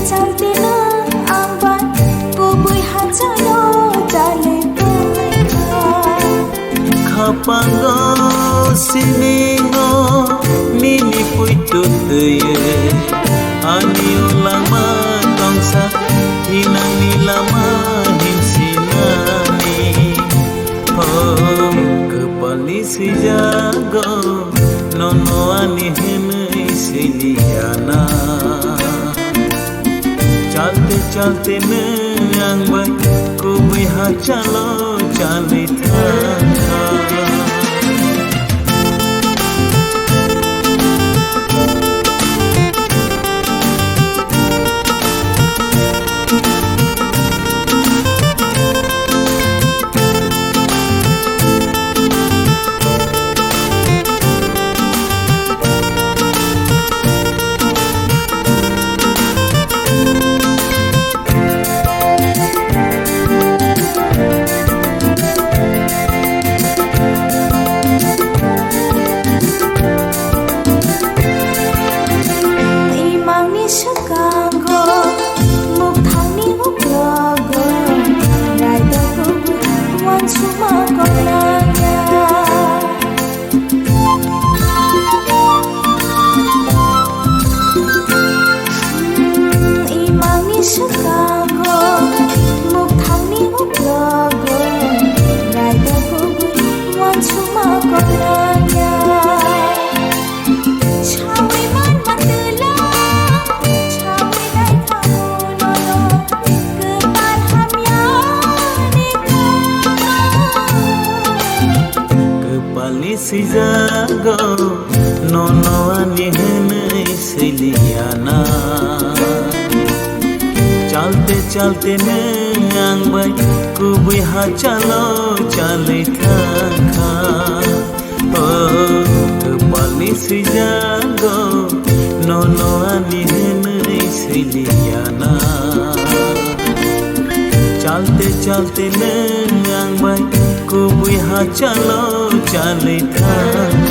चलते ना आंगन कुबुई हाचालो चले Kapango siningo mini puitutuye ani ulama tongsa hinani lama hinsinani oh kepali si jago nono ani hene siliana चलते नंग बाई कुबुई हाचालो चले था si jago nono ani hene siliana चलते नंग बाई कुबुई हाचालो चले था ओ कपाली si jago nono ani hene siliana चलते नंग बाई कुबुई हाचालो चले था